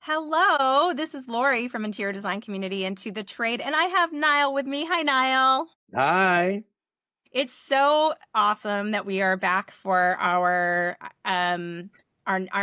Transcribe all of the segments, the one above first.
Hello, this is Lori from Interior Design Community and To the Trade, and I have Niall with me. Hi, Niall. Hi. It's so awesome that we are back for our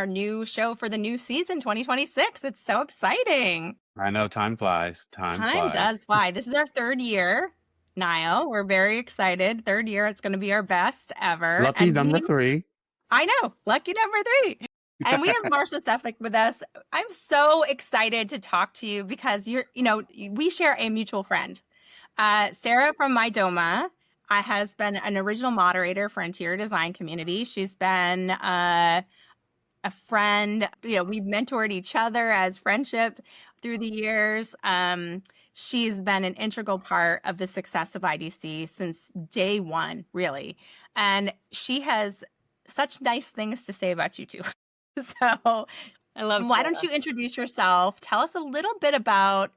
new show for the new season 2026. It's so exciting. I know time flies. Time Time flies. does fly. This is our third year, Niall. We're very excited. Third year, it's going to be our best ever. Lucky number three. I know, lucky number three. And we have Marsha Suffolk with us. I'm so excited to talk to you because we share a mutual friend. Sarah from Mydoma has been an original moderator for Interior Design Community. She's been a friend. We've mentored each other as friendship through the years. She's been an integral part of the success of IDC since day one, really. And she has such nice things to say about you two. So I love why don't you introduce yourself? Tell us a little bit about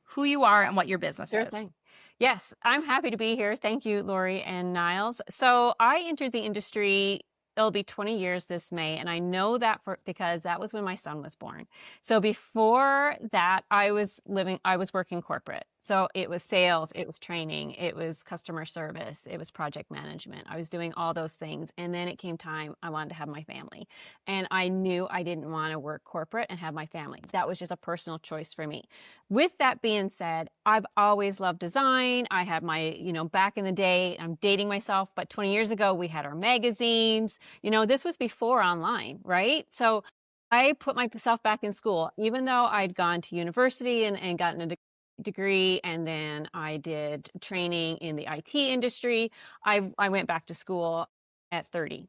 who you are and what your business Sure is. thing. Yes, I'm happy to be here. Thank you, Lori and Niles. So I entered the industry, it'll be 20 years this May, and I know that because that was when my son was born. So before that, I was working corporate. So it was sales, it was training, it was customer service, it was project management. I was doing all those things. And then it came time I wanted to have my family. And I knew I didn't want to work corporate and have my family. That was just a personal choice for me. With that being said, I've always loved design. I had my, back in the day, I'm dating myself, but 20 years ago, we had our magazines. This was before online, right? So I put myself back in school, even though I'd gone to university and gotten a degree, and then I did training in the IT industry. I went back to school at 30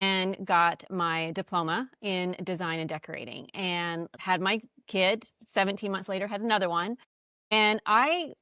and got my diploma in design and decorating and had my kid. 17 months later, had another one. And I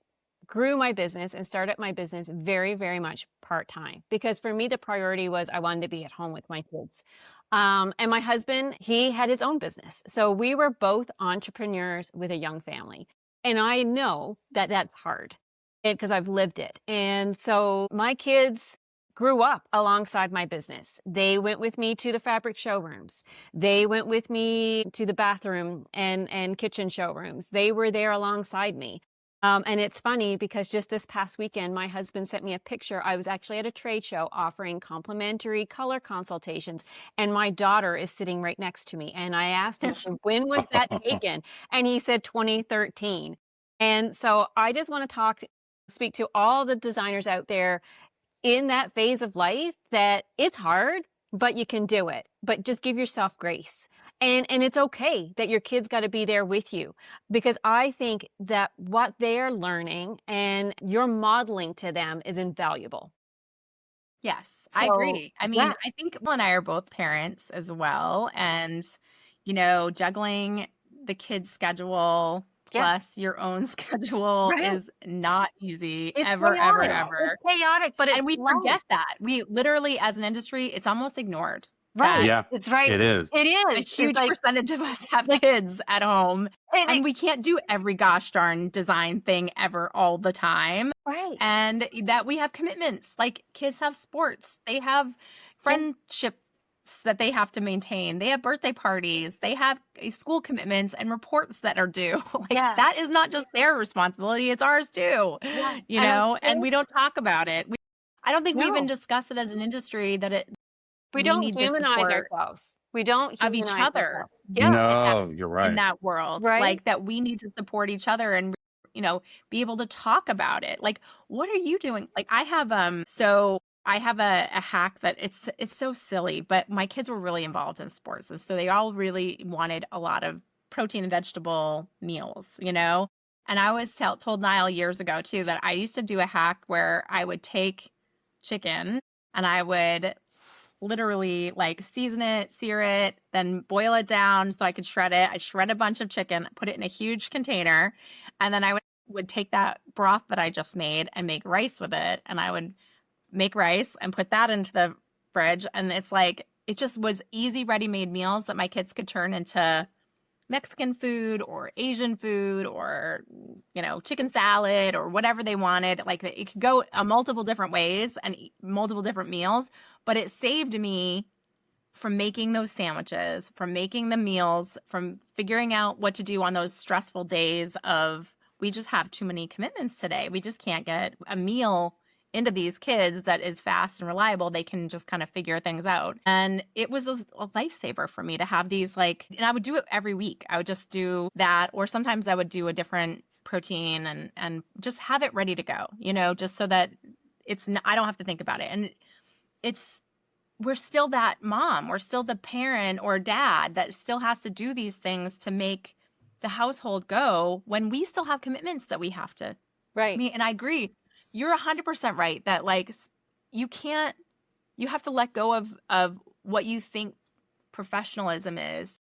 grew my business and started my business very, very much part-time, because for me, the priority was I wanted to be at home with my kids. And my husband, he had his own business. So we were both entrepreneurs with a young family. And I know that that's hard because I've lived it. And so my kids grew up alongside my business. They went with me to the fabric showrooms. They went with me to the bathroom and kitchen showrooms. They were there alongside me. And it's funny because just this past weekend, my husband sent me a picture. I was actually at a trade show offering complimentary color consultations, and my daughter is sitting right next to me. And I asked him, when was that taken? And he said 2013. And so I just want to speak to all the designers out there in that phase of life that it's hard, but you can do it. But just give yourself grace. And it's okay that your kids got to be there with you, because I think that what they're learning and you're modeling to them is invaluable. Yes, I agree. I mean, I think Will and I are both parents as well. And, juggling the kids' schedule plus your own schedule is not easy. It's ever, chaotic. ever. It's chaotic, but And we forget that. We literally, as an industry, it's almost ignored. Right. Yeah, It's right. it is. It A is. huge percentage of us have kids at home, and we can't do every gosh darn design thing ever all the time. Right. And that we have commitments. Like, kids have sports, they have friendships that they have to maintain, they have birthday parties, they have school commitments and reports that are due. That is not just their responsibility, it's ours too. And we don't talk about it. I don't think we even discuss it as an industry that we don't humanize ourselves. We don't of each other. No, you're right. In that world, right? Like, that we need to support each other and be able to talk about it. Like, what are you doing? Like, I have a hack that it's so silly, but my kids were really involved in sports, and so they all really wanted a lot of protein and vegetable meals, And I was told Niall years ago too that I used to do a hack where I would take chicken and I would literally season it, sear it, then boil it down so I could shred it. I shred a bunch of chicken, put it in a huge container, and then I would take that broth that I just made and make rice with it. And I would make rice and put that into the fridge. And it just was easy, ready-made meals that my kids could turn into Mexican food or Asian food or, chicken salad or whatever they wanted. It could go multiple different ways and multiple different meals, but it saved me from making those sandwiches, from making the meals, from figuring out what to do on those stressful days of we just have too many commitments today. We just can't get a meal into these kids that is fast and reliable. They can just kind of figure things out. And it was a lifesaver for me to have these and I would do it every week. I would just do that, or sometimes I would do a different protein and just have it ready to go, just so that I don't have to think about it. And we're still that mom, we're still the parent or dad that still has to do these things to make the household go when we still have commitments that we have to Right. meet. And I agree. You're 100% right that you have to let go of what you think professionalism is.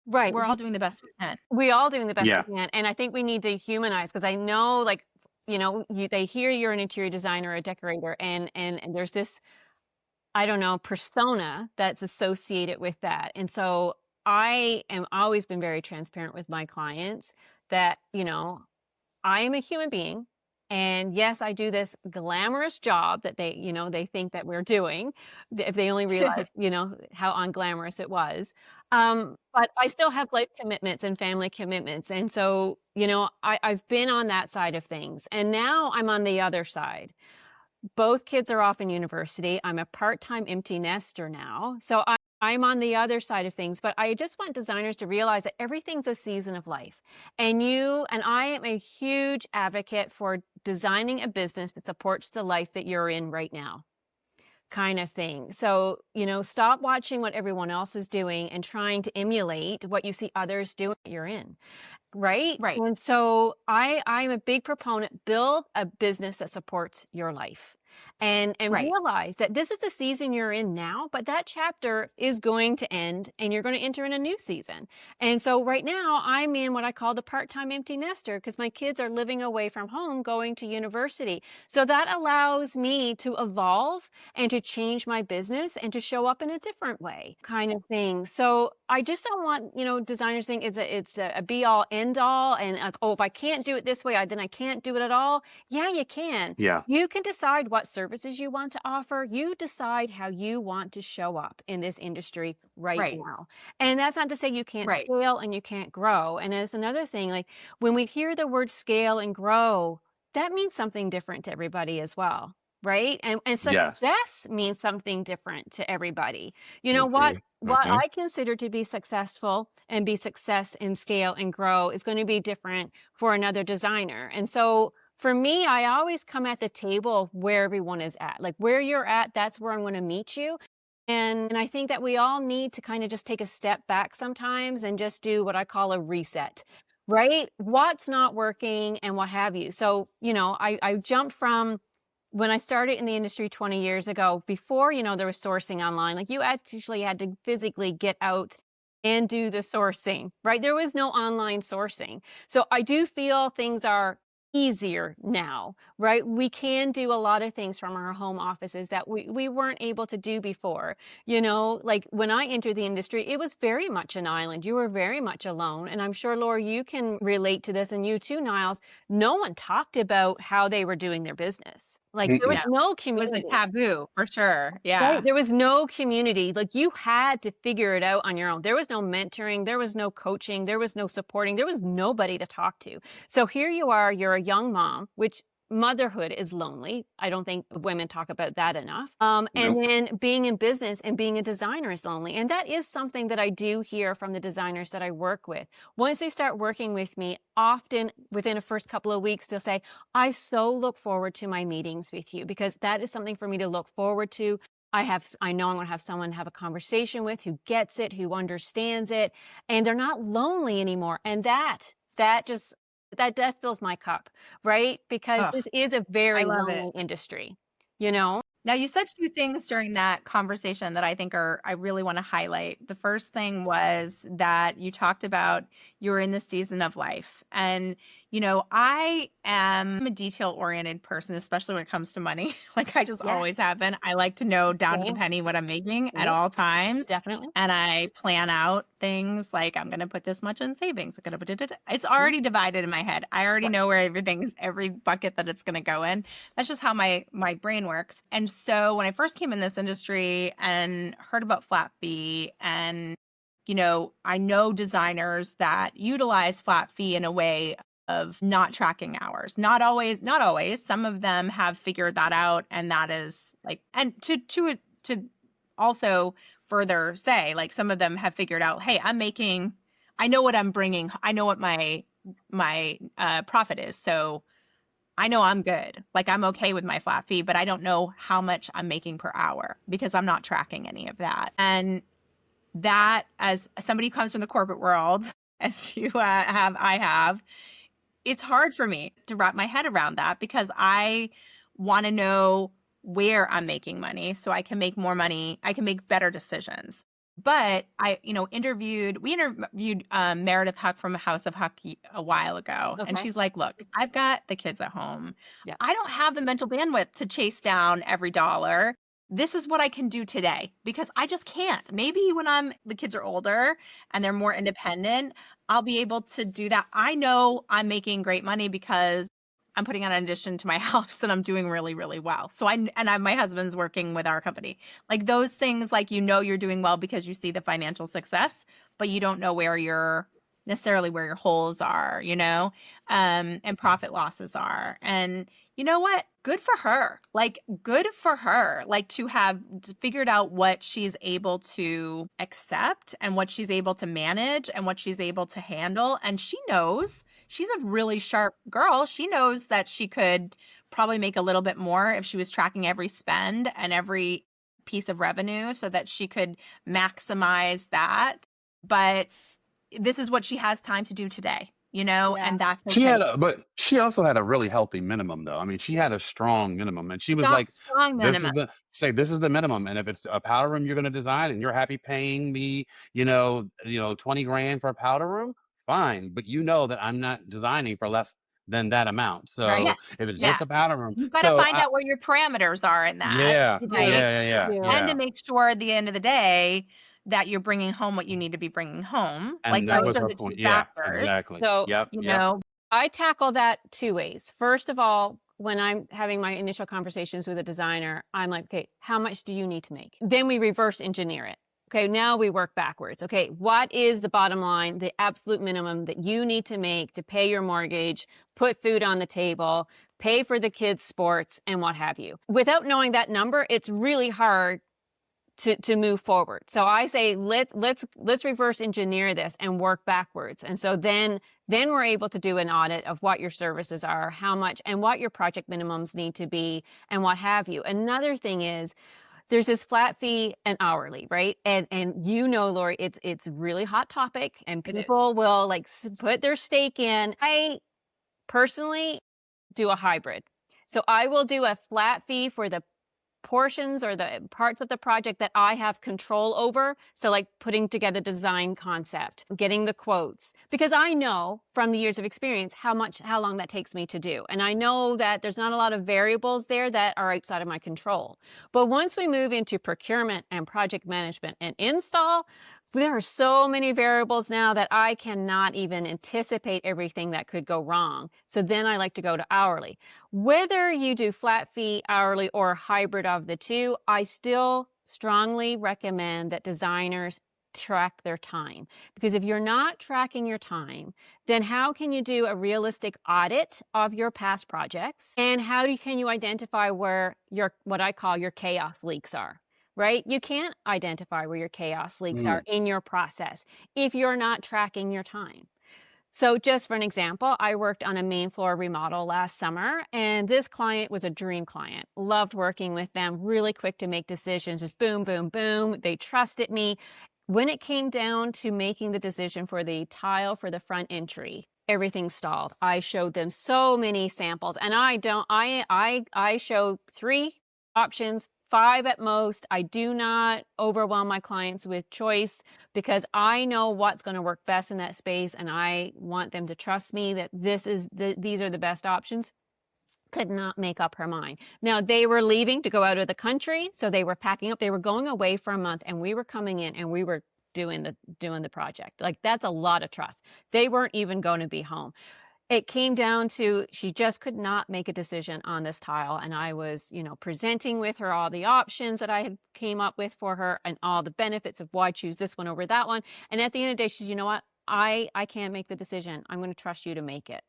Right. We're all doing the best we can. We all doing the best Yeah. we can. And I think we need to humanize, because I know, they hear you're an interior designer or a decorator, and there's this, I don't know, persona that's associated with that. And so I am always been very transparent with my clients that, I am a human being. And yes, I do this glamorous job that they think that we're doing. If they only realize, how unglamorous it was. But I still have life commitments and family commitments. And so, I've been on that side of things. And now I'm on the other side. Both kids are off in university. I'm a part-time empty nester now. So I'm on the other side of things, but I just want designers to realize that everything's a season of life. And I am a huge advocate for designing a business that supports the life that you're in right now, kind of thing. So, stop watching what everyone else is doing and trying to emulate what you see others doing that you're in. Right? Right. And so I'm a big proponent, build a business that supports your life. And Right. realize that this is the season you're in now, but that chapter is going to end and you're going to enter in a new season. And so right now I'm in what I call the part-time empty nester, because my kids are living away from home, going to university. So that allows me to evolve and to change my business and to show up in a different way, kind of thing. So I just don't want, designers think it's a be all end all, and if I can't do it this way, then I can't do it at all. Yeah, you can. Yeah. You can decide what services you want to offer. You decide how you want to show up in this industry right now. And that's not to say you can't scale and you can't grow. And as another thing, when we hear the word scale and grow, that means something different to everybody as well. Right? And success means something different to everybody. What I consider to be successful and be success in scale and grow is going to be different for another designer. And so for me, I always come at the table where everyone is at. Where you're at, that's where I'm going to meet you. And I think that we all need to kind of just take a step back sometimes and just do what I call a reset, right? What's not working and what have you. So, I jumped from when I started in the industry 20 years ago, before, there was sourcing online. You actually had to physically get out and do the sourcing, right? There was no online sourcing. So I do feel things are easier now, right? We can do a lot of things from our home offices that we weren't able to do before. When I entered the industry, it was very much an island. You were very much alone. And I'm sure, Laura, you can relate to this, and you too, Niles. No one talked about how they were doing their business. There was no community. It was a taboo for sure. Yeah. Right? There was no community. You had to figure it out on your own. There was no mentoring. There was no coaching. There was no supporting. There was nobody to talk to. So here you are, you're a young mom, which motherhood is lonely. I don't think women talk about that enough. And then being in business and being a designer is lonely. And that is something that I do hear from the designers that I work with. Once they start working with me, often within the first couple of weeks, they'll say, I so look forward to my meetings with you, because that is something for me to look forward to. I know I'm going to have someone to have a conversation with who gets it, who understands it, and they're not lonely anymore. And that fills my cup, right? Because this is a very lonely industry, Now, you said two things during that conversation that I think I really want to highlight. The first thing was that you talked about you're in the season of life, and I am a detail-oriented person, especially when it comes to money. Like I just Yeah, always have been. I like to know down to the same. penny what I'm making at Yep, all times. definitely. And I plan out things like I'm going to put this much in savings. I'm going to put it. It's Mhm. already divided in my head. I already Right. know where every bucket that it's going to go in. That's just how my brain works. And so when I first came in this industry and heard about flat fee and I know designers that utilize flat fee in a way of not tracking hours. Not always. Some of them have figured that out, and that is like, and to also further say, like some of them have figured out, hey, I know what I'm bringing, I know what my profit is, so I know I'm good. Like I'm okay with my flat fee, but I don't know how much I'm making per hour because I'm not tracking any of that. And that, as somebody who comes from the corporate world, as I have, it's hard for me to wrap my head around that because I want to know where I'm making money so I can make more money. I can make better decisions. But we interviewed Meredith Huck from House of Huck a while ago. And Okay. she's like, look, I've got the kids at home. Yeah. I don't have the mental bandwidth to chase down every dollar. This is what I can do today because I just can't. Maybe when the kids are older and they're more independent, I'll be able to do that. I know I'm making great money because I'm putting on an addition to my house and I'm doing really, really well. So my husband's working with our company. Like those things, like, you're doing well because you see the financial success, but you don't know necessarily where your holes are, and profit losses are. And you know what? Good for her. Like, good for her. Like, to have figured out what she's able to accept and what she's able to manage and what she's able to handle. And she knows she's a really sharp girl. She knows that she could probably make a little bit more if she was tracking every spend and every piece of revenue so that she could maximize that. But this is what she has time to do today, Yeah. and that's She okay. but she also had a really healthy minimum, though. I mean, she had a strong minimum, and she was Strong, like, strong "This is minimum. this is the minimum, and if it's a powder room you're going to design, and you're happy paying me, 20 grand for a powder room, fine. But you know that I'm not designing for less than that amount. Right. So Yes. if it's Yeah. just a powder room, You've got to so find out where your parameters are in that, yeah, You do. right? yeah, yeah, You do. And to yeah. make sure at the end of the day that you're bringing home what you need to be bringing home. Like And that those was are her the two point. Yeah, factors, exactly. So Yep, you yep. know. I tackle that two ways. First of all, when I'm having my initial conversations with a designer, I'm like, okay, how much do you need to make? Then we reverse engineer it. Okay, now we work backwards. Okay, what is the bottom line, the absolute minimum that you need to make to pay your mortgage, put food on the table, pay for the kids' sports, and what have you? Without knowing that number, it's really hard to move forward. So I say let's reverse engineer this and work backwards. And so then we're able to do an audit of what your services are, how much, and what your project minimums need to be, and what have you. Another thing is there's this flat fee and hourly, right? And Lori, it's really hot topic, and It is. people will like put their stake in. I personally do a hybrid. So I will do a flat fee for the portions or the parts of the project that I have control over. So like putting together design concept, getting the quotes, because I know from the years of experience how long that takes me to do. And I know that there's not a lot of variables there that are outside of my control. But once we move into procurement and project management and install, there are so many variables now that I cannot even anticipate everything that could go wrong. So then I like to go to hourly. Whether you do flat fee, hourly, or hybrid of the two, I still strongly recommend that designers track their time. Because if you're not tracking your time, then how can you do a realistic audit of your past projects? And can you identify where what I call your chaos leaks are? Right? You can't identify where your chaos leaks are in your process if you're not tracking your time. So just for an example, I worked on a main floor remodel last summer, and this client was a dream client. Loved working with them, really quick to make decisions, just boom, boom, boom. They trusted me. When it came down to making the decision for the tile for the front entry, everything stalled. I showed them so many samples, and I show 3 options 5 at most. I do not overwhelm my clients with choice because I know what's going to work best in that space, and I want them to trust me that these are the best options. Could not make up her mind. Now, they were leaving to go out of the country, so they were packing up. They were going away for a month, and we were coming in and we were doing the project. Like, that's a lot of trust. They weren't even going to be home. It came down to she just could not make a decision on this tile, and I was, presenting with her all the options that I had came up with for her and all the benefits of why choose this one over that one. And at the end of the day, she said, you know what? I can't make the decision. I'm going to trust you to make it,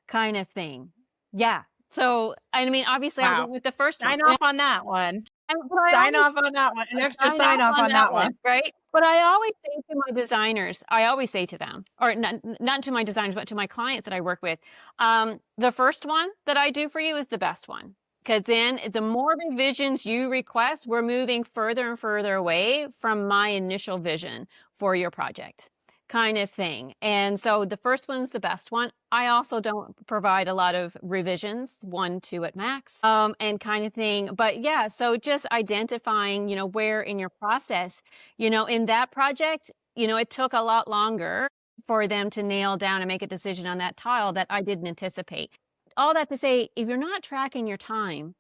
kind of thing. Yeah. So, I mean, obviously, I went Wow. with the first one. Sign off on that one. But I Sign always off on that one. An extra sign sign off off on on that that one, one. right? But I always say to my designers, I always say to them, or not to my designers, but to my clients that I work with, the first one that I do for you is the best one. Because then the more revisions you request, we're moving further and further away from my initial vision for your project, kind of thing. And so the first one's the best one. I also don't provide a lot of revisions, 1, 2 at max, and kind of thing. But yeah, so just identifying, where in your process, in that project, it took a lot longer for them to nail down and make a decision on that tile that I didn't anticipate. All that to say, if you're not tracking your time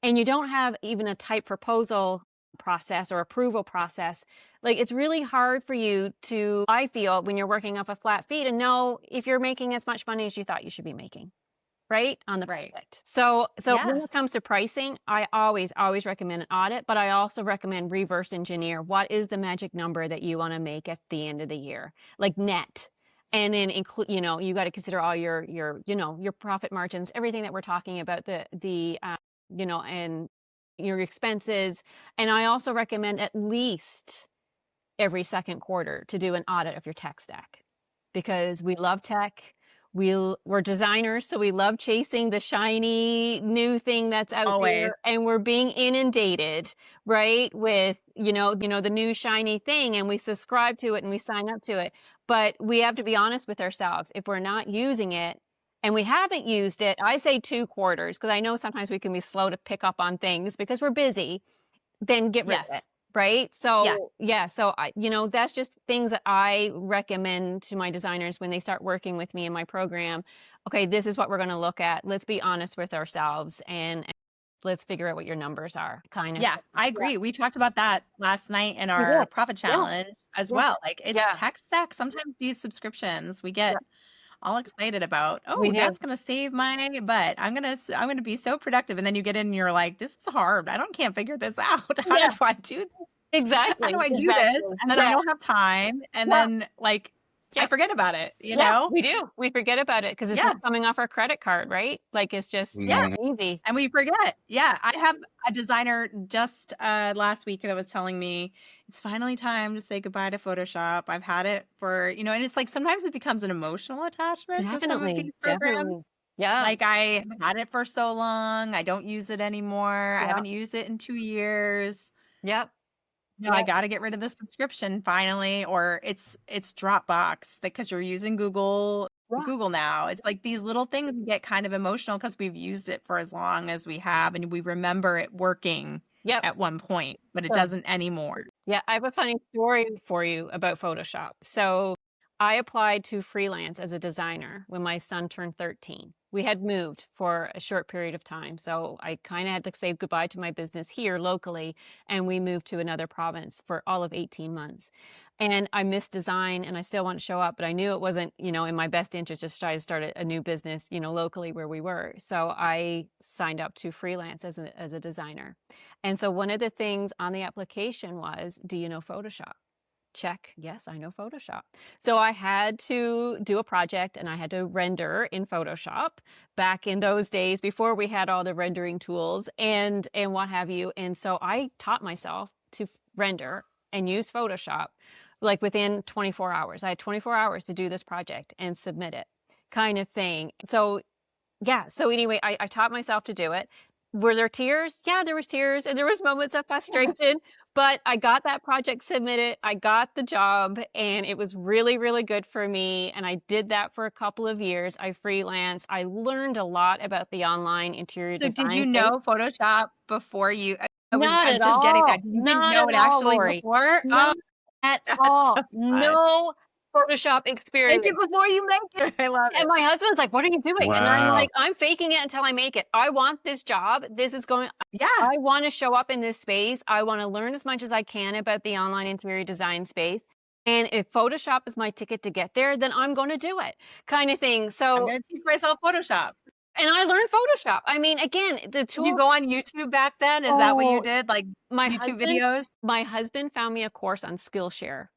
and you don't have even a type proposal process or approval process, like, it's really hard for you to, I feel, when you're working off a flat fee, to know if you're making as much money as you thought you should be making, right, on the Right. project. So when Yes. it comes to pricing, I always recommend an audit, but I also recommend reverse engineer. What is the magic number that you want to make at the end of the year, like net? And then include, you got to consider all your profit margins, everything that we're talking about, and your expenses. And I also recommend at least every second quarter to do an audit of your tech stack, because we love tech. We're designers, so we love chasing the shiny new thing that's out Always. there, and we're being inundated, right, with the new shiny thing, and we subscribe to it and we sign up to it. But we have to be honest with ourselves. If we're not using it and we haven't used it, I say 2 quarters, because I know sometimes we can be slow to pick up on things because we're busy, then get rid of it. Yes. Right. So, Yeah. so that's just things that I recommend to my designers when they start working with me in my program. Okay, this is what we're going to look at. Let's be honest with ourselves and let's figure out what your numbers are, kind of. Yeah, I Yeah. agree. We talked about that last night in We our did. profit Yeah. challenge as Yeah. well. Like, it's Yeah. tech stack. Sometimes these subscriptions we Yeah. get all excited about, We oh, do. that's gonna save my butt. I'm gonna be so productive. And then you get in and you're like, this is hard. can't figure this out. How Yeah. do I do this? How Exactly. do I do this? Exactly. And then I don't have time. And Yeah. then, like, I Yep. forget about it, you Yeah, know? we do. We forget about it because it's Yeah. not coming off our credit card, right? Like, it's just Yeah. easy. And we forget. Yeah. I have a designer just last week that was telling me it's finally time to say goodbye to Photoshop. I've had it for, and it's like sometimes it becomes an emotional attachment to some of Definitely. these programs. Definitely. Yeah. Like, I had it for so long. I don't use it anymore. I Yeah. haven't used it in 2 years. Yep. No, I Yep. got to get rid of the subscription finally, or it's Dropbox, because you're using Google Yeah. now. It's like these little things get kind of emotional because we've used it for as long as we have, and we remember it working Yep. at one point, but it So- doesn't anymore. Yeah, I have a funny story for you about Photoshop. So I applied to freelance as a designer when my son turned 13. We had moved for a short period of time. So I kind of had to say goodbye to my business here locally, and we moved to another province for all of 18 months. And I missed design and I still want to show up, but I knew it wasn't, in my best interest just try to start a new business, locally where we were. So I signed up to freelance as a designer. And so one of the things on the application was, do you know Photoshop? Check. Yes, I know Photoshop. So I had to do a project and I had to render in Photoshop back in those days before we had all the rendering tools and what have you. And so I taught myself to render and use Photoshop like within 24 hours. I had 24 hours to do this project and submit it, kind of thing. So yeah. So anyway, I taught myself to do it. Were there tears? Yeah, there was tears and there was moments of frustration, but I got that project submitted. I got the job and it was really, really good for me. And I did that for a couple of years. I freelanced. I learned a lot about the online interior So design did you space. know Photoshop before you Not I'm at just getting that. all. You didn't Not know at it all, actually Lori. before? Oh, Not at that's all. so fun. No Photoshop Make experience. it before you make it. I love And it. my husband's like, "What are you doing?" And I'm Wow. like, "I'm faking it until I make it. I want this job. This is going Yeah. I want to show up in this space. I want to learn as much as I can about the online interior design space. And if Photoshop is my ticket to get there, then I'm going to do it." Kind of thing. I'm So, going to teach myself Photoshop. and I learned Photoshop. I mean, again, the Did you tool. go on YouTube back then? Is that what you Oh, did? Like my YouTube husband, videos? my husband found me a course on Skillshare.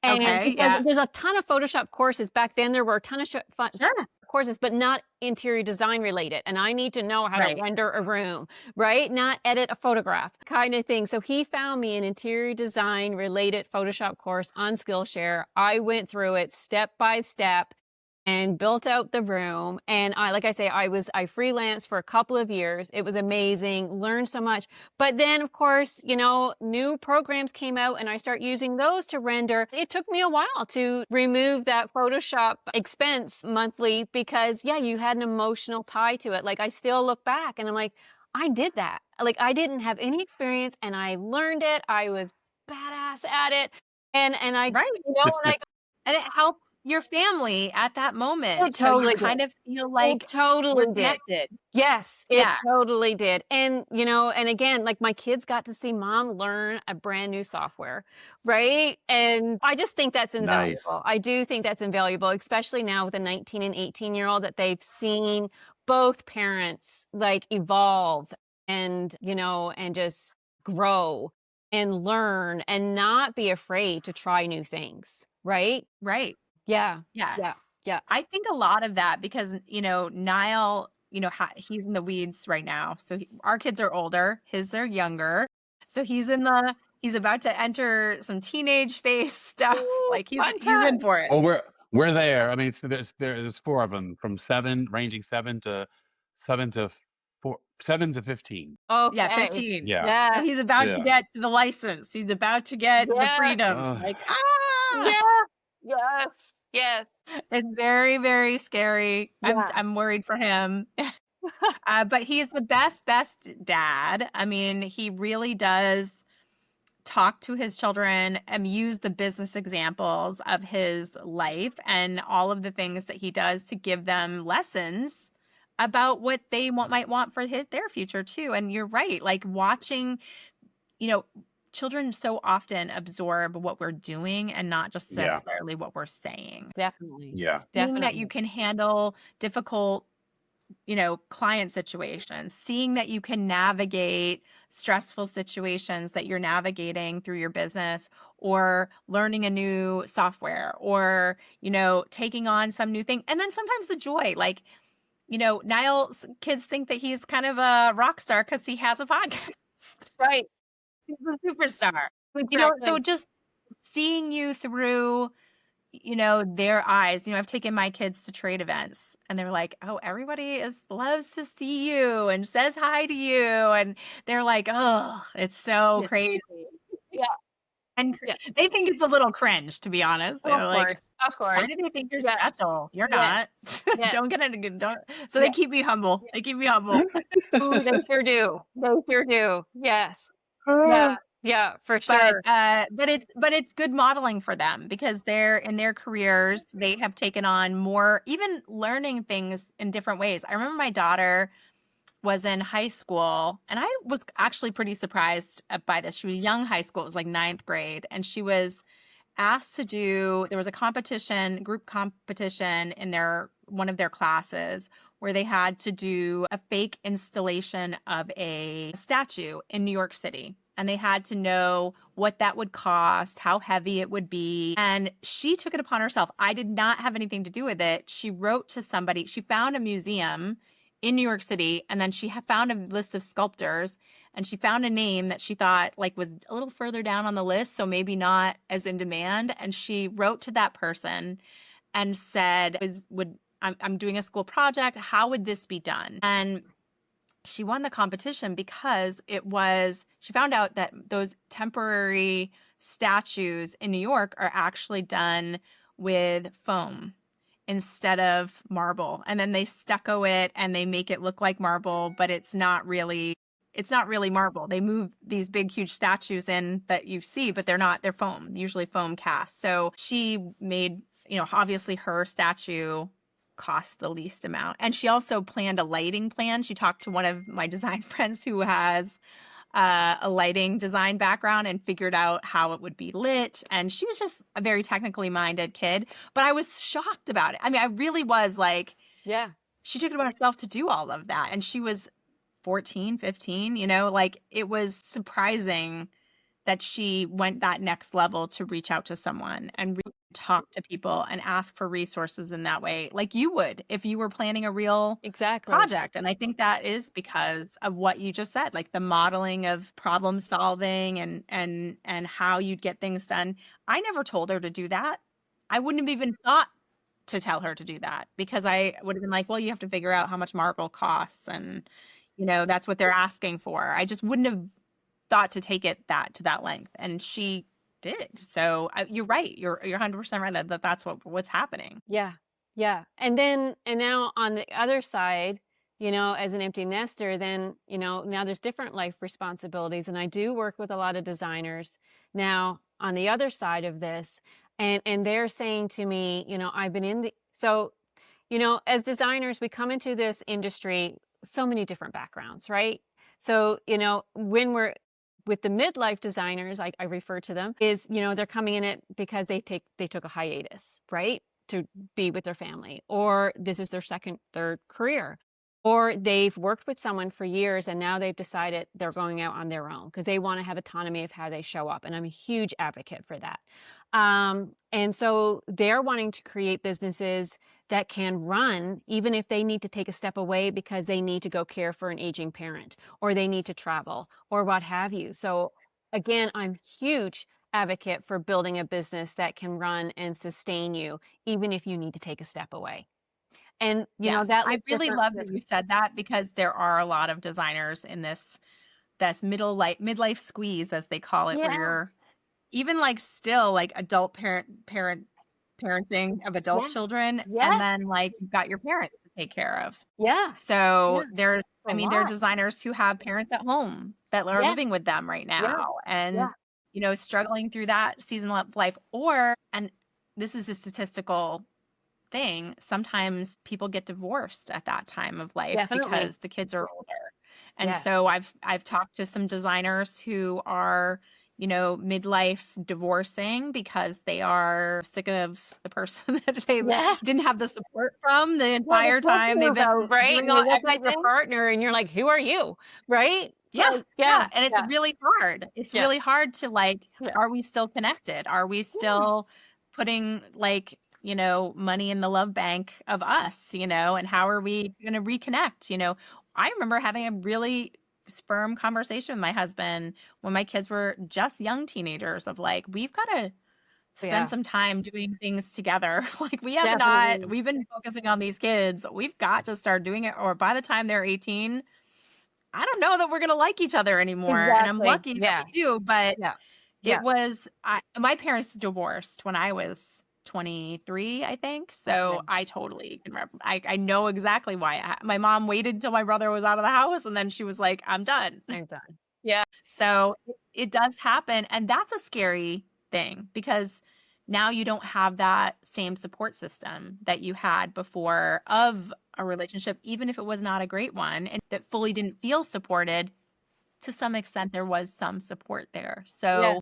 And Okay. because Yeah. there's a ton of Photoshop courses back then, there were a ton of Sure. courses, but not interior design related. And I need to know how to Right. render a room, right? Not edit a photograph kind of thing. So he found me an interior design related Photoshop course on Skillshare. I went through it step by step and built out the room. And like I say, I freelanced for a couple of years. It was amazing, learned so much. But then, of course, new programs came out and I start using those to render. It took me a while to remove that Photoshop expense monthly because, yeah, you had an emotional tie to it. Like, I still look back and I'm like, I did that. Like, I didn't have any experience and I learned it. I was badass at it. And I, Right. And it helped your family at that moment. It So you totally kind did. of feel It like totally we're did. connected. Yes, it Yeah. totally did. And, and again, like my kids got to see mom learn a brand new software, right? And I just think that's invaluable. Nice. I do think that's invaluable, especially now with a 19 and 18-year-old that they've seen both parents like evolve and, and just grow and learn and not be afraid to try new things, right? Right. Yeah. Yeah. Yeah. Yeah. I think a lot of that because, Niall, he's in the weeds right now. So our kids are older, they're younger. So he's about to enter some teenage phase stuff. Ooh, Like he's fun in time. for it. Oh, we're there. I mean, so there's four of them from ranging 7 to 15. Okay. Yeah, 15. Yeah. So Yeah. he's about to Yeah. get the license. He's about to get the Yeah. freedom. Ugh. Like, Yeah. Yes. Yes. it's very, very scary. Yeah. I'm worried for him. But he's the best dad. I mean, he really does talk to his children and use the business examples of his life and all of the things that he does to give them lessons about what they might want for their future too. And you're right, like watching, children so often absorb what we're doing and not just Yeah. necessarily what we're saying. Definitely. Yeah. Seeing that Definitely. you can handle difficult, client situations, seeing that you can navigate stressful situations that you're navigating through your business or learning a new software or, taking on some new thing. And then sometimes the joy, like, Niall's kids think that he's kind of a rock star because he has a podcast. Right. He's a superstar. Exactly. So just seeing you through, their eyes. I've taken my kids to trade events and they're like, oh, everybody loves to see you and says hi to you. And they're like, oh, it's so Yeah. crazy. Yeah. And Yeah. they think it's a little cringe, to be honest. They're like, Of course. why do they think you're Yeah. special? You're Yeah. not. Yeah. Don't get into don't. So they Yeah. keep me humble. They keep me humble. Ooh, they sure do. They sure do. Yes. Yeah. Yeah, for sure. But it's good modeling for them because they're in their careers, they have taken on more, even learning things in different ways. I remember my daughter was in high school and I was actually pretty surprised by this. She was young high school, it was like 9th grade, and she was asked to there was a group competition in one of their classes where they had to do a fake installation of a statue in New York City. And they had to know what that would cost, how heavy it would be. And she took it upon herself. I did not have anything to do with it. She wrote to somebody. She found a museum in New York City, and then she found a list of sculptors, and she found a name that she thought like was a little further down on the list, so maybe not as in demand. And she wrote to that person and said, I'm doing a school project. How would this be done? And she won the competition because she found out that those temporary statues in New York are actually done with foam instead of marble. And then they stucco it and they make it look like marble, but it's not really it's not really marble. They move these big, huge statues in that you see, but they're foam, usually foam cast. So she made, obviously her statue cost the least amount. And she also planned a lighting plan. She talked to one of my design friends who has a lighting design background and figured out how it would be lit. And she was just a very technically minded kid, but I was shocked about it. I mean, I really was like, Yeah. she took it upon herself to do all of that. And she was 14, 15, like it was surprising that she went that next level to reach out to someone and talk to people and ask for resources in that way, like you would if you were planning a real Exactly. project. And I think that is because of what you just said, like the modeling of problem solving and how you'd get things done. I never told her to do that. I wouldn't have even thought to tell her to do that, because I would have been like, well, you have to figure out how much marble costs, and that's what they're asking for. I just wouldn't have thought to take it to that length, and she did. So you're right. You're 100% right that's what's happening. Yeah. Yeah. And now on the other side, as an empty nester, then, now there's different life responsibilities. And I do work with a lot of designers now on the other side of this. And they're saying to me, I've been as designers, we come into this industry, so many different backgrounds, right? So, when we're with the midlife designers, I refer to them, is, they're coming in it because they took a hiatus, right? To be with their family, or this is their second, third career, or they've worked with someone for years and now they've decided they're going out on their own because they want to have autonomy of how they show up. And I'm a huge advocate for that. And so they're wanting to create businesses that can run even if they need to take a step away because they need to go care for an aging parent, or they need to travel, or what have you. So again, I'm huge advocate for building a business that can run and sustain you even if you need to take a step away. And that I really love that you said that, because there are a lot of designers in this midlife squeeze, as they call it, where you're even like still like adult parenting of adult children, and then like you've got your parents to take care of. Yeah. So there A are lot. designers who have parents at home that are living with them right now, and struggling through that season of life. And this is a statistical thing, sometimes people get divorced at that time of life. Definitely. Because the kids are older. And Yes. so I've talked to some designers who are, midlife divorcing because they are sick of the person that they didn't have the support from the entire time they've been right. doing And all you look at your everything. partner and you're like, who are you? Right? Yeah. And it's really hard. It's Yeah. really hard to like, Yeah. are we still connected? Are we still putting like, money in the love bank of us, and how are we going to reconnect? I remember having a really firm conversation with my husband when my kids were just young teenagers of like, we've got to spend some time doing things together. Like we've been focusing on these kids. We've got to start doing it. Or by the time they're 18, I don't know that we're going to like each other anymore. And I'm lucky that we do, but it was, my parents divorced when I was 23, I think. So I totally can remember. I know exactly why. My mom waited until my brother was out of the house, and then she was like, I'm done. Yeah. So it does happen. And that's a scary thing, because now you don't have that same support system that you had before of a relationship, even if it was not a great one and that fully didn't feel supported. To some extent, there was some support there. So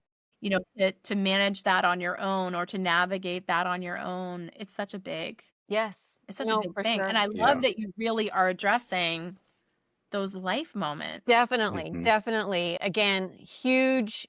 to manage that on your own, or to navigate that on your own, it's such a big it's such a big thing. Sure. And I love that you really are addressing those life moments. Definitely. Mhm. Definitely. Again, huge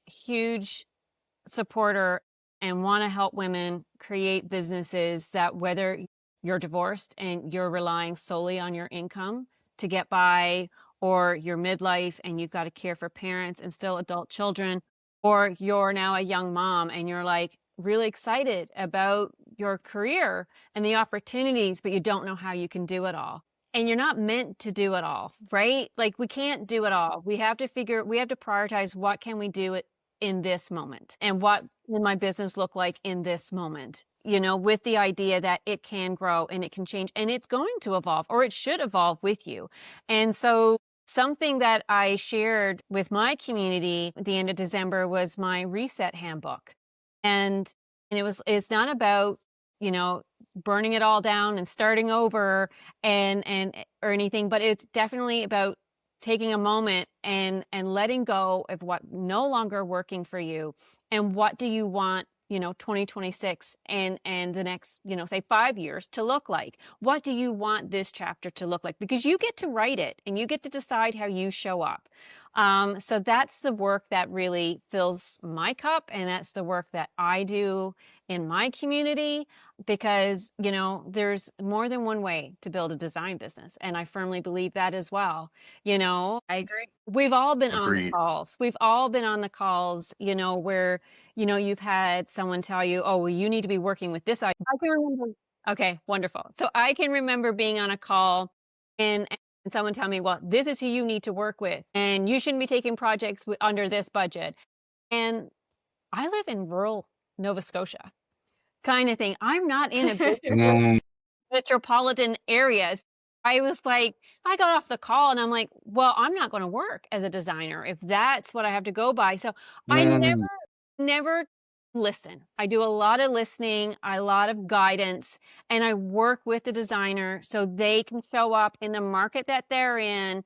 supporter, and want to help women create businesses that, whether you're divorced and you're relying solely on your income to get by, or you're midlife and you've got to care for parents and still adult children, or you're now a young mom and you're like really excited about your career and the opportunities, but you don't know how you can do it all. And you're not meant to do it all, right? Like we can't do it all. We have to prioritize, what can we do in this moment, and what will my business look like in this moment, with the idea that it can grow and it can change and it's going to evolve, or it should evolve with you. And so something that I shared with my community at the end of December was my reset handbook. And it's not about, burning it all down and starting over and or anything, but it's definitely about taking a moment and letting go of what no longer working for you, and what do you want 2026 and the next say 5 years to look like. What do you want this chapter to look like? Because you get to write it and you get to decide how you show up. So that's the work that really fills my cup, and that's the work that I do in my community, because there's more than one way to build a design business, and I firmly believe that as well. I agree. We've all been on the Agreed. calls. We've all been on the calls, where, you've had someone tell you, oh, well, you need to be working with this. I can remember. Okay, wonderful. So I can remember being on a call and someone tell me, well, this is who you need to work with, and you shouldn't be taking projects under this budget. And I live in rural Nova Scotia kind of thing. I'm not in a big Mm, metropolitan areas. I was like, I got off the call and I'm like, well, I'm not going to work as a designer if that's what I have to go by. So I mm, never listen. I do a lot of listening, a lot of guidance, and I work with the designer so they can show up in the market that they're in,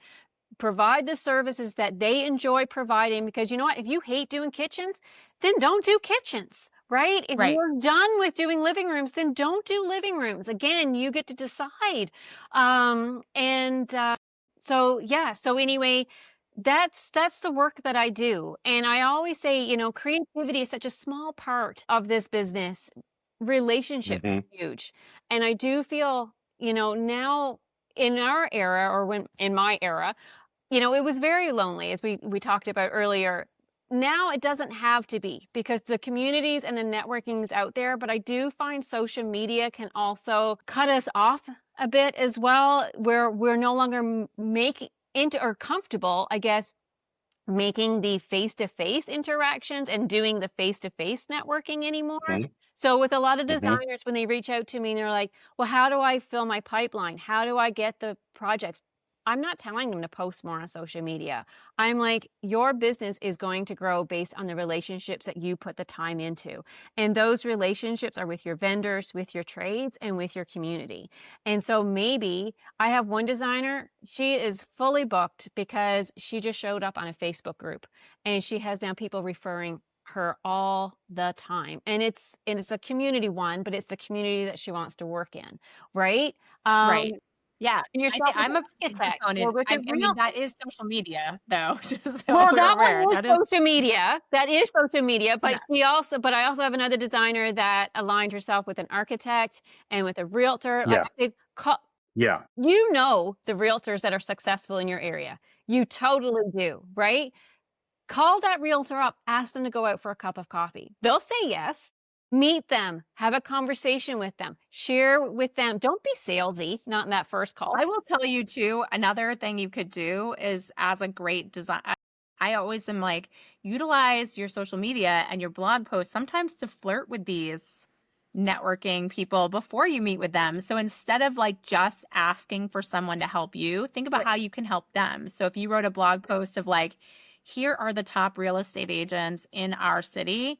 provide the services that they enjoy providing. Because you know what? If you hate doing kitchens, then don't do kitchens. Right? If Right. you're done with doing living rooms, then don't do living rooms. Again, you get to decide. So anyway, that's the work that I do. And I always say, creativity is such a small part of this business. Relationships mhm. are huge. And I do feel, now in our era, or in my era, it was very lonely, as we talked about earlier. Now it doesn't have to be, because the communities and the networking is out there, but I do find social media can also cut us off a bit as well, where we're no longer comfortable, I guess, making the face-to-face interactions and doing the face-to-face networking anymore. Mhm, So with a lot of mhm. designers, when they reach out to me and they're like, well, how do I fill my pipeline? How do I get the projects? I'm not telling them to post more on social media. I'm like, your business is going to grow based on the relationships that you put the time into. And those relationships are with your vendors, with your trades, and with your community. And so maybe I have one designer, she is fully booked because she just showed up on a Facebook group, and she has now people referring her all the time. And it's a community one, but it's the community that she wants to work in, right? Right. Yeah. Yourself with I'm an a big architect or proponent. with a I mean, real. that is social media, though, just so Well, we're that aware. one is That is, social media. That is social media. yeah. But I also have another designer that aligned herself with an architect and with a realtor. Like Yeah, I said, yeah. the realtors that are successful in your area. You totally do, right? Call that realtor up, ask them to go out for a cup of coffee. They'll say yes. Meet them, have a conversation with them, share with them. Don't be salesy, not in that first call. I will tell you too, another thing you could do is, as a great design, I always am like, utilize your social media and your blog posts sometimes to flirt with these networking people before you meet with them. So instead of like just asking for someone to help you, think about Right. how you can help them. So if you wrote a blog post of like, here are the top real estate agents in our city,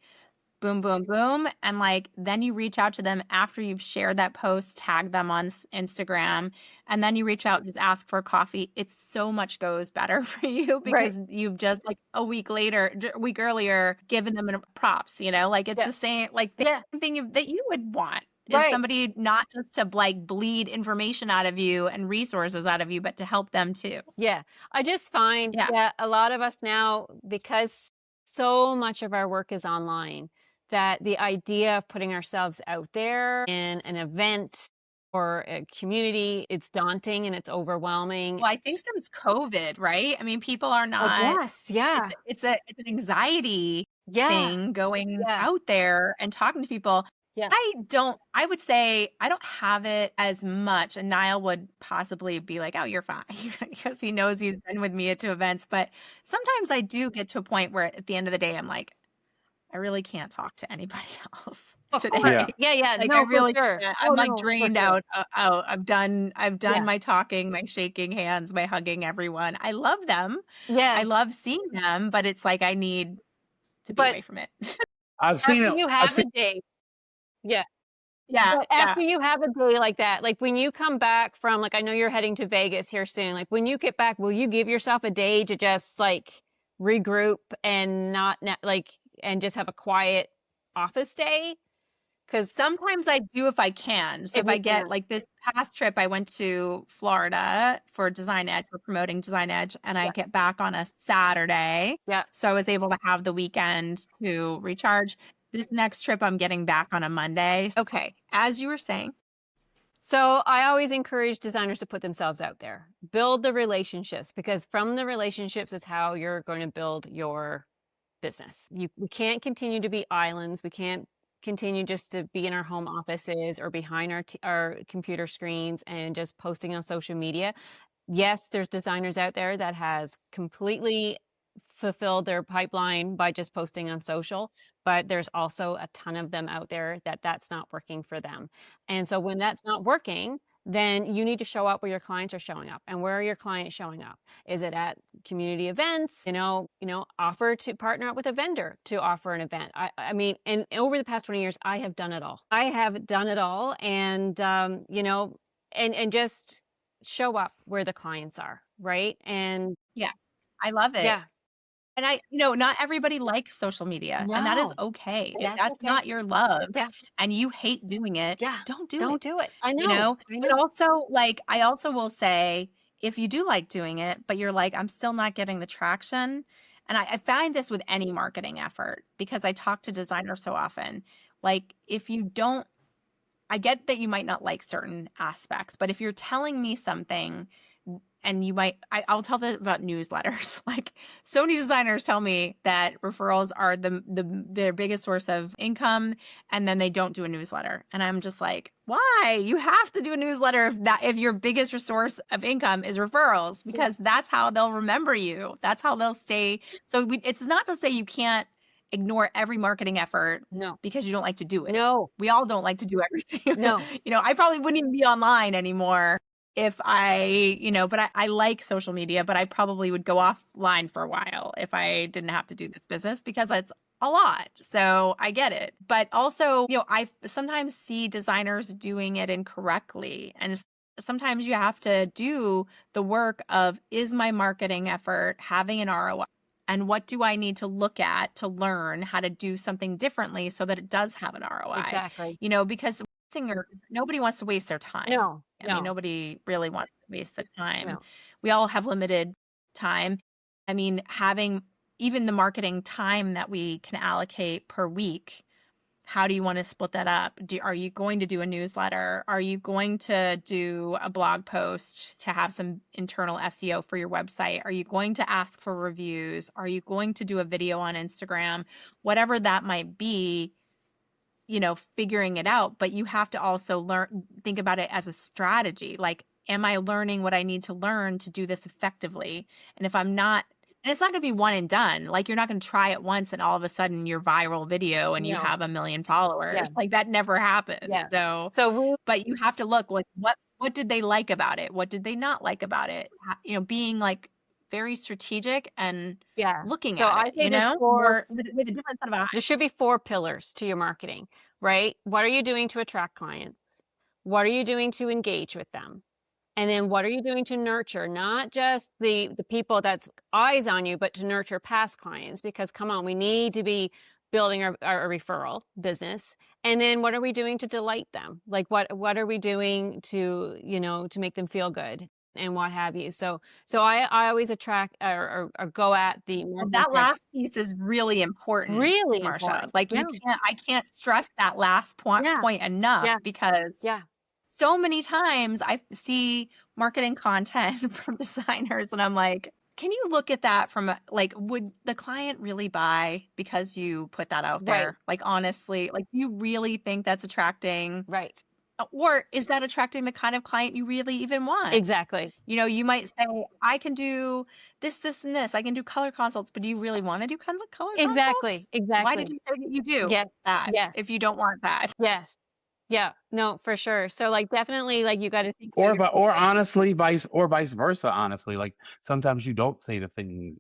boom, boom, boom. And like, then you reach out to them after you've shared that post, tag them on Instagram, and then you reach out and just ask for a coffee. It's so much goes better for you Right. because you've just like a week earlier, given them props, like it's Yeah. the same, like the Yeah. same thing that you would want is Right. somebody not just to like bleed information out of you and resources out of you, but to help them too. Yeah. I just find Yeah. that a lot of us now, because so much of our work is online, that the idea of putting ourselves out there in an event or a community, it's daunting and it's overwhelming. Well, I think since COVID, right? I mean, people are Oh, not, yes. Yeah. it's an anxiety Yeah. thing going Yeah. out there and talking to people. Yeah. I would say I don't have it as much. And Niall would possibly be like, oh, you're fine, because he knows he's been with me to events. But sometimes I do get to a point where at the end of the day, I'm like, I really can't talk to anybody else Of today. course. Yeah. Yeah. Like I No, for really sure. can't. Oh I'm like no, for drained sure. out. I've Yeah. done my talking, my shaking hands, my hugging everyone. I love them. Yeah. I love seeing them, but it's like I need to be But away from it. I've seen after it. you I've have seen. a day, yeah. Yeah, But yeah. after you have a day like that, like when you come back from, like, I know you're heading to Vegas here soon. Like when you get back, will you give yourself a day to just like regroup and not like, and just have a quiet office day? Because Sometimes I do if I can. So if if you I can, get like this past trip, I went to Florida for Design Edge, for promoting Design Edge, and I yeah, get back on a Saturday. yeah. So I was able to have the weekend to recharge. This next trip, I'm getting back on a Monday. Okay. As you were saying, So I always encourage designers to put themselves out there, build the relationships, because from the relationships is how you're going to build your business. We can't continue to be islands. We can't continue just to be in our home offices or behind our computer screens and just posting on social media. Yes, there's designers out there that has completely fulfilled their pipeline by just posting on social, but there's also a ton of them out there that that's not working for them. And so when that's not working, then you need to show up where your clients are showing up. And where are your clients showing up? Is it at community events? Offer to partner up with a vendor to offer an event. I mean, and over the past 20 years, I have done it all. I have done it all, and and just show up where the clients are, right? And yeah, I love it. yeah, And not everybody likes social media, and that is no, okay. If that's that's okay. not your love Yeah, and you hate doing it, yeah. don't do it. Don't do it. I know. But also, like, I also will say, if you do like doing it, but you're like, I'm still not getting the traction. And I find this with any marketing effort because I talk to designers so often. Like, if you don't, I get that you might not like certain aspects, but if you're telling me something and I'll tell them about newsletters. Like, so many designers tell me that referrals are their biggest source of income, and then they don't do a newsletter. And I'm just like, why? You have to do a newsletter if your biggest source of income is referrals, because that's how they'll remember you. That's how they'll stay. So it's not to say you can't ignore every marketing effort No. because you don't like to do it. No. We all don't like to do everything. No. I probably wouldn't even be online anymore if but I like social media, but I probably would go offline for a while if I didn't have to do this business because it's a lot. So I get it. But also, I sometimes see designers doing it incorrectly. And sometimes you have to do the work of, is my marketing effort having an ROI? And what do I need to look at to learn how to do something differently so that it does have an ROI? Exactly. Because nobody wants to waste their time. No. I mean, nobody really wants to waste the time. No. We all have limited time. I mean, having even the marketing time that we can allocate per week, how do you want to split that up? Are you going to do a newsletter? Are you going to do a blog post to have some internal SEO for your website? Are you going to ask for reviews? Are you going to do a video on Instagram? Whatever that might be, figuring it out. But you have to also think about it as a strategy. Like, am I learning what I need to learn to do this effectively? And if I'm not, and it's not going to be one and done. Like, you're not going to try it once and all of a sudden you're viral video and you have 1 million followers. Yeah. Like, that never happens. Yeah. But you have to look like, what did they like about it? What did they not like about it? Being like very strategic and looking at I it, think with a different set of eyes. There should be 4 pillars to your marketing, right? What are you doing to attract clients? What are you doing to engage with them? And then what are you doing to nurture, not just the people that's eyes on you, but to nurture past clients? Because come on, we need to be building our referral business. And then what are we doing to delight them? Like what are we doing to, to make them feel good and what have you? So I always attract or go at the And that last piece is really important. Really Marsha. important. Like, I can't stress that last point enough because so many times I see marketing content from designers and I'm like, can you look at that from would the client really buy because you put that out there? Right. Like, honestly, like, do you really think that's attracting? Right. Or is that attracting the kind of client you really even want? Exactly. You know, you might say, I can do this, this, and this. I can do color consults, but do you really want to do color Exactly. consults? Why did Exactly. you say that you do Yes. that Yes. if you don't want that? Yes. Yeah. No, for sure. So like definitely like you got to think about Or your but or focus. honestly, vice versa. Honestly, like sometimes you don't say the thing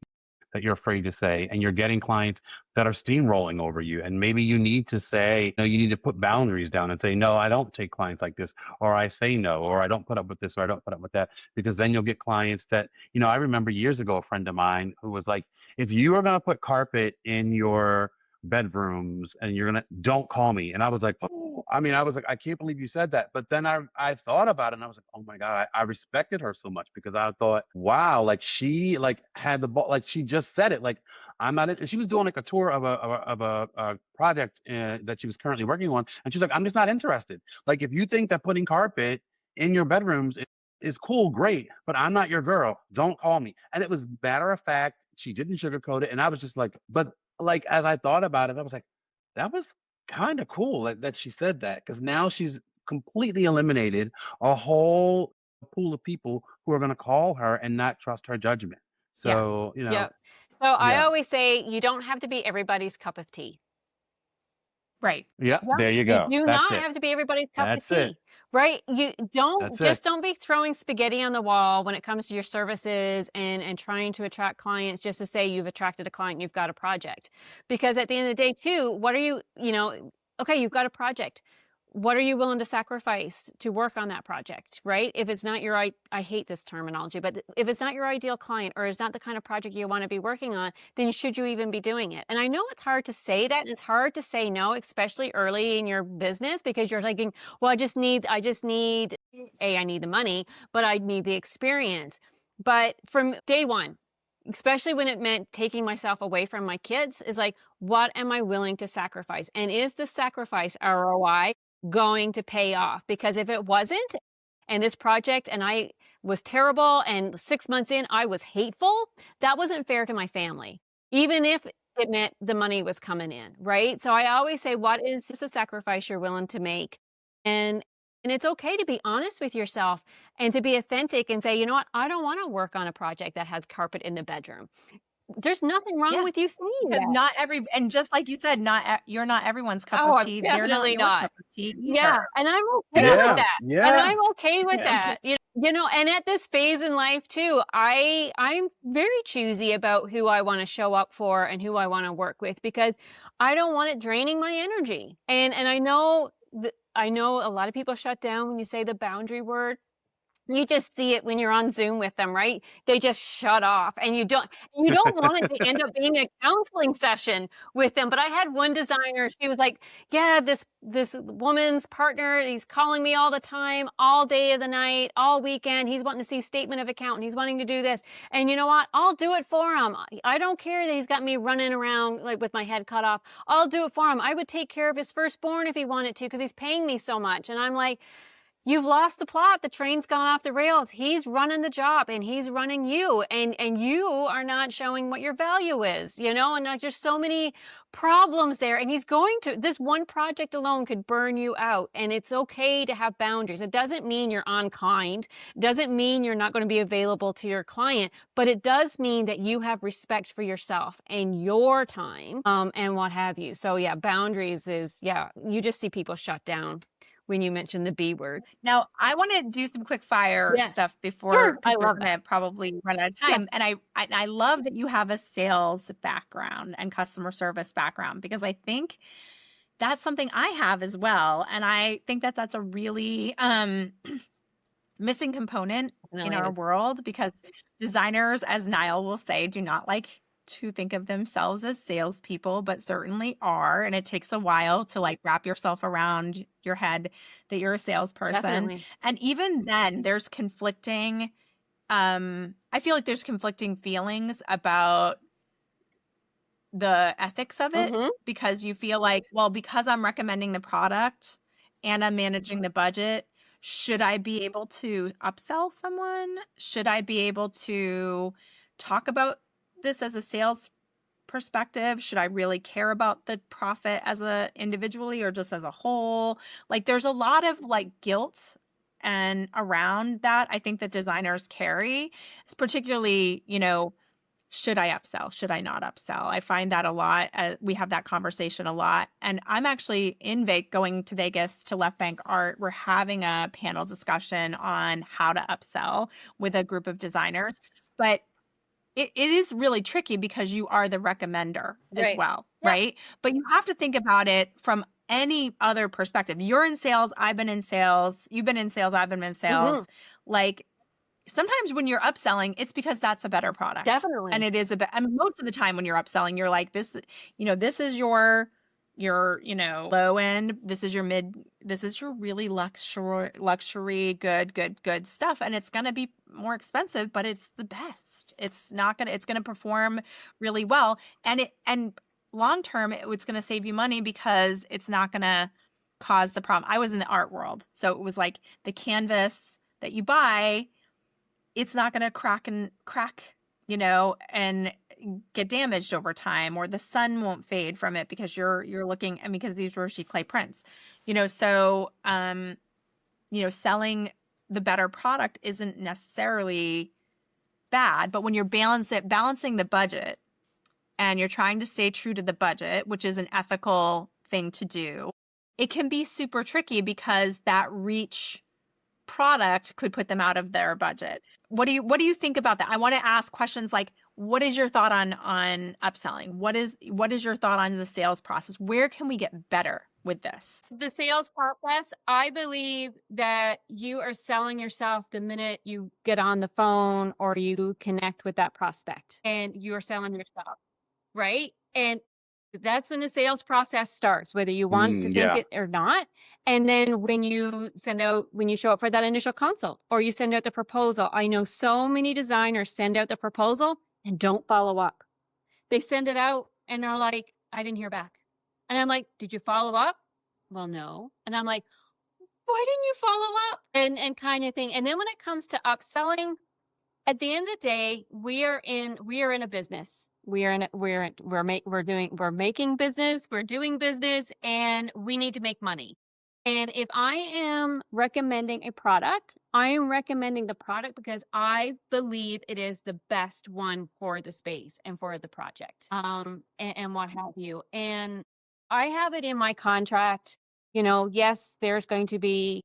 that you're afraid to say, and you're getting clients that are steamrolling over you. And maybe you need to say, no, you need to put boundaries down and say, no, I don't take clients like this, or I say no, or I don't put up with this, or I don't put up with that, because then you'll get clients that, I remember years ago, a friend of mine who was like, if you are going to put carpet in your bedrooms and don't call me. And I was like, oh, I was like, I can't believe you said that. But then I thought about it and I was like, oh my God, I respected her so much because I thought, wow, like she like had the ball, like she just said it. Like I'm not, she was doing like a tour of a project that she was currently working on. And she's like, I'm just not interested. Like if you think that putting carpet in your bedrooms is cool, great, but I'm not your girl. Don't call me. And it was matter of fact. She didn't sugarcoat it. And I was just like, but like as I thought about it, I was like, that was kind of cool that she said that because now she's completely eliminated a whole pool of people who are going to call her and not trust her judgment. Yeah. So, Yep. So I yeah, always say you don't have to be everybody's cup of tea. Right. yeah, Yeah. there you You go. do That's not it. have to be everybody's cup of That's it. tea, right? You That's it. don't be throwing spaghetti on the wall when it comes to your services and trying to attract clients just to say you've attracted a client, you've got a project. Because at the end of the day, too, what are okay, you've got a project. What are you willing to sacrifice to work on that project, right? If it's not I hate this terminology, but if it's not your ideal client or it's not the kind of project you want to be working on, then should you even be doing it? And I know it's hard to say that, and it's hard to say no, especially early in your business, because you're thinking, well, I just need, I need the money, but I need the experience. But from day one, especially when it meant taking myself away from my kids, is like, what am I willing to sacrifice? And is the sacrifice ROI going to pay off? Because if it wasn't, and this project and I was terrible, and 6 months in I was hateful, that wasn't fair to my family, even if it meant the money was coming in, right? So I always say, what is the sacrifice you're willing to make? And it's okay to be honest with yourself and to be authentic and say, you know what, I don't want to work on a project that has carpet in the bedroom. There's nothing wrong Yeah. with you saying Because that. and just like you said, you're not everyone's cup Oh, of I'm tea. They're not definitely your not. cup of tea Yeah, either. and I'm okay with Yeah, that. And yeah. I'm okay with that. And at this phase in life too, I'm very choosy about who I want to show up for and who I want to work with, because I don't want it draining my energy. And I know a lot of people shut down when you say the boundary word. You just see it when you're on Zoom with them, right? They just shut off, and you don't want it to end up being a counseling session with them. But I had one designer, she was like, yeah, this woman's partner, he's calling me all the time, all day of the night, all weekend. He's wanting to see statement of account and he's wanting to do this. And you know what? I'll do it for him. I don't care that he's got me running around like with my head cut off. I'll do it for him. I would take care of his firstborn if he wanted to because he's paying me so much. And I'm like, you've lost the plot. The train's gone off the rails. He's running the job and he's running you, and you are not showing what your value is, and like there's so many problems there, and this one project alone could burn you out. And it's okay to have boundaries. It doesn't mean you're unkind. It doesn't mean you're not going to be available to your client, but it does mean that you have respect for yourself and your time, and what have you. So yeah, boundaries you just see people shut down when you mention the B word. Now, I want to do some quick fire stuff before, Sure. because I we're love going to probably run out of Yeah. time. And I love that you have a sales background and customer service background, because I think that's something I have as well. And I think that that's a really missing component in our world, because designers, as Niall will say, do not like to think of themselves as salespeople, but certainly are. And it takes a while to like wrap yourself around your head that you're a salesperson. Definitely. And even then there's conflicting, I feel like there's conflicting feelings about the ethics of it, because you feel like, well, because I'm recommending the product and I'm managing the budget, should I be able to upsell someone? Should I be able to talk about this as a sales perspective? Should I really care about the profit as a individually or just as a whole? Like there's a lot of like guilt and around that I think that designers carry. It's particularly, should I upsell? Should I not upsell? I find that a lot. We have that conversation a lot. And I'm actually going to Vegas to Left Bank Art. We're having a panel discussion on how to upsell with a group of designers. But it is really tricky because you are the recommender as Right. well, Yeah. right? But you have to think about it from any other perspective. You're in sales. I've been in sales. You've been in sales. I've been in sales. Like sometimes when you're upselling, it's because that's a better product. Definitely. And it is I mean, most of the time when you're upselling, you're like, this is your low end. This is your mid. This is your really luxury, good stuff. And it's going to be more expensive, but it's the best. It's going to perform really well. And long term, it's going to save you money because it's not going to cause the problem. I was in the art world. So it was like the canvas that you buy, it's not going to crack, and get damaged over time, or the sun won't fade from it because you're looking, and because these were sheet clay prints, so, selling the better product isn't necessarily bad, but when you're balancing the budget and you're trying to stay true to the budget, which is an ethical thing to do, it can be super tricky because that reach product could put them out of their budget. What do you think about that? I want to ask questions like, what is your thought on upselling? What is your thought on the sales process? Where can we get better with this? The sales process, I believe that you are selling yourself the minute you get on the phone or you connect with that prospect, and you're selling yourself, right? And that's when the sales process starts, whether you want to think it or not. And then when you show up for that initial consult or you send out the proposal, I know so many designers send out the proposal and don't follow up. They send it out and they're like, I didn't hear back. And I'm like, did you follow up? Well, no. And I'm like, why didn't you follow up? And kind of thing. And then when it comes to upselling, at the end of the day, we are in a business. We're making business, we're doing business, and we need to make money. And if I am recommending a product, I am recommending the product because I believe it is the best one for the space and for the project, and what have you. And I have it in my contract, yes, there's going to be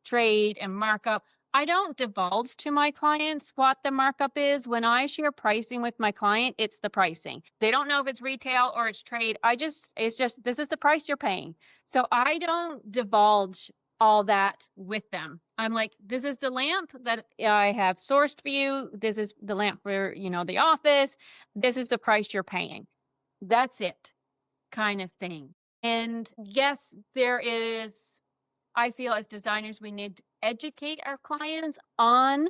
trade and markup. I don't divulge to my clients what the markup is. When I share pricing with my client, it's the pricing. They don't know if it's retail or it's trade. It's just, this is the price you're paying. So I don't divulge all that with them. I'm like, this is the lamp that I have sourced for you. This is the lamp for, the office. This is the price you're paying. That's it, kind of thing. And yes, I feel as designers, we need to educate our clients on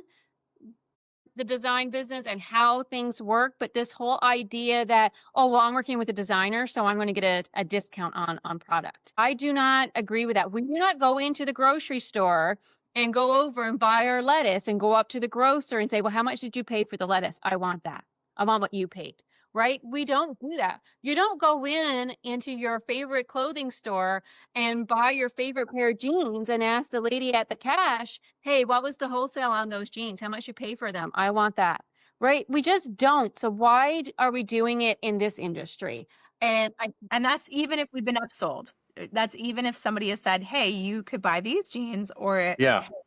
the design business and how things work. But this whole idea that, I'm working with a designer, so I'm going to get a discount on product. I do not agree with that. We do not go into the grocery store and go over and buy our lettuce and go up to the grocer and say, well, how much did you pay for the lettuce? I want that. I want what you paid. Right? We don't do that. You don't go into your favorite clothing store and buy your favorite pair of jeans and ask the lady at the cash, hey, what was the wholesale on those jeans? How much you pay for them? I want that. Right? We just don't. So why are we doing it in this industry? And that's even if we've been upsold. That's even if somebody has said, hey, you could buy these jeans, or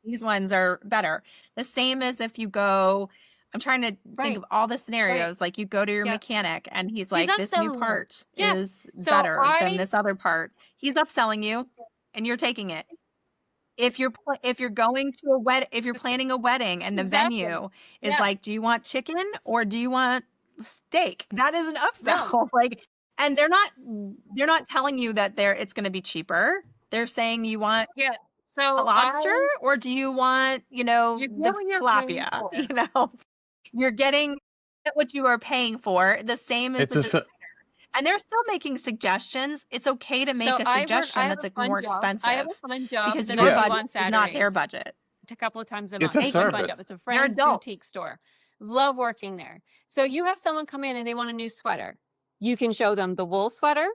these ones are better. The same as if you go, I'm trying to think of all the scenarios. Like you go to your mechanic and he's like, this new part is better than this other part. He's upselling you and you're taking it. If you're going to if you're planning a wedding and the venue is like, do you want chicken or do you want steak? That is an upsell. And they're not telling you that it's going to be cheaper. They're saying you want a lobster or do you want, the tilapia, You're getting what you are paying for, the same as and they're still making suggestions. It's okay to make a suggestion that's more expensive. I have a fun job because your budget is not their budget. A couple of times a month. It's a service. It's a friend's boutique store. Love working there. So you have someone come in and they want a new sweater. You can show them the wool sweater,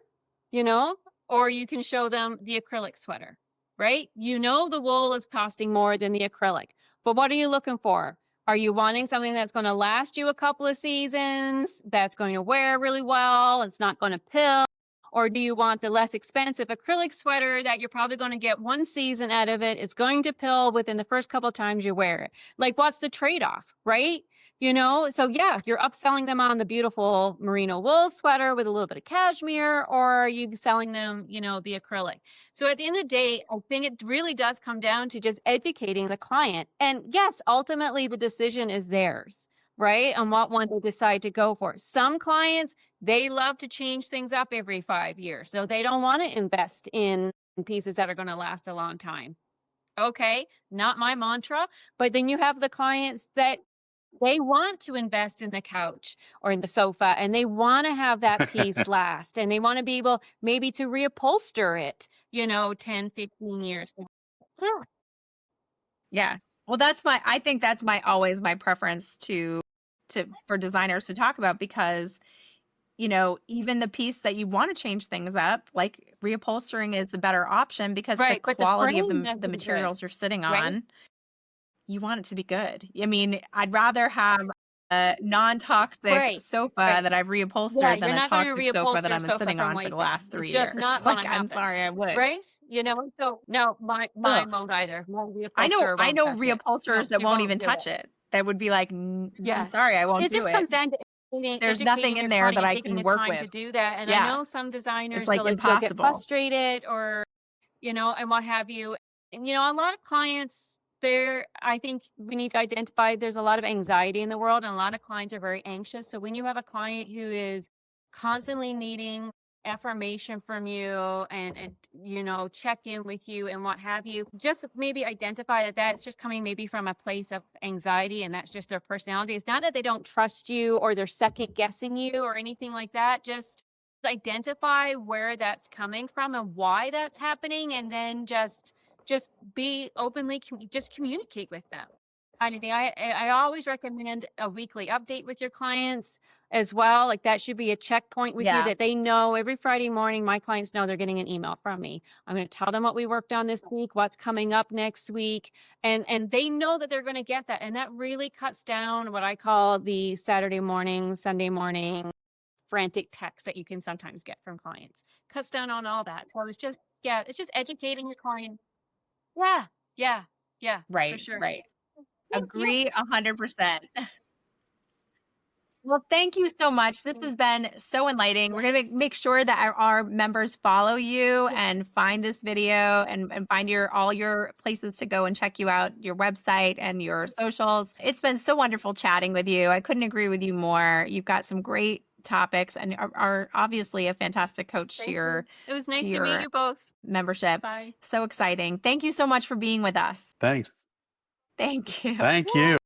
you know, or you can show them the acrylic sweater, right? You know, the wool is costing more than the acrylic, but what are you looking for? Are you wanting something that's going to last you a couple of seasons, that's going to wear really well, it's not going to pill? Or do you want the less expensive acrylic sweater that you're probably going to get one season out of it? It's going to pill within the first couple of times you wear it. Like, what's the trade-off, right? You know, so yeah, you're upselling them on the beautiful merino wool sweater with a little bit of cashmere, or are you selling them, you know, the acrylic? So at the end of the day, I think it really does come down to just educating the client. And yes, ultimately the decision is theirs, right? On what one they decide to go for. Some clients, they love to change things up every 5 years. So they don't want to invest in pieces that are going to last a long time. Okay, not my mantra. But then you have the clients that they want to invest in the couch or in the sofa, and they want to have that piece last, and they want to be able maybe to reupholster it, you know, 10, 15 years. Yeah. Yeah. Well, I think that's always my preference for designers to talk about, because, you know, even the piece that you want to change things up, like reupholstering is the better option, because the Right, but the quality of frame has to the be good, materials you're sitting right? on, you want it to be good. I mean, I'd rather have a non-toxic Right, sofa right. that I've Yeah, reupholstered than you're a not going to toxic sofa that reupholster a I've been sofa sitting from on for the Wayfair. last It's 3 just years. not going Like, to I'm happen, sorry, I would. right? You know, so no, mine Ugh. won't either. My I reupholsterer know won't touch it. reupholsterers No, that she won't won't even do touch it. it. That would be like, I'm Yes. sorry, I won't It do just comes it. down to There's nothing educating in your there that client, I taking can the work time to with. do that. And I Yeah. know some It's designers, like they'll get impossible. frustrated, or, you know, and what have you. And, you know, a lot of clients I think we need to identify there's a lot of anxiety in the world, and a lot of clients are very anxious. So when you have a client who is constantly needing affirmation from you, and you know, check in with you and what have you, just maybe identify that that's just coming maybe from a place of anxiety, and that's just their personality. It's not that they don't trust you or they're second guessing you or anything like that. Just identify where that's coming from and why that's happening, and then just be openly, just communicate with them. Kind of thing. I always recommend a weekly update with your clients as well. Like, that should be a checkpoint with you, Yeah. that they know every Friday morning, my clients know they're getting an email from me. I'm going to tell them what we worked on this week, what's coming up next week. And they know that they're going to get that. And that really cuts down what I call the Saturday morning, Sunday morning frantic text that you can sometimes get from clients. Cuts down on all that. So it's just, yeah, it's just educating your client. Yeah, yeah, yeah, for Right. sure. Right. Thank you. Agree 100%. Well, thank you so much. This has been so enlightening. We're going to make sure that our members follow you Yeah. and find this video, and find all your places to go and check you out, your website and your socials. It's been so wonderful chatting with you. I couldn't agree with you more. You've got some great topics, and are obviously a fantastic coach Thank to you. your It was nice to your meet you both. membership. Bye. So exciting. Thank you so much for being with us. Thanks. Thank you. Thank Yeah. you.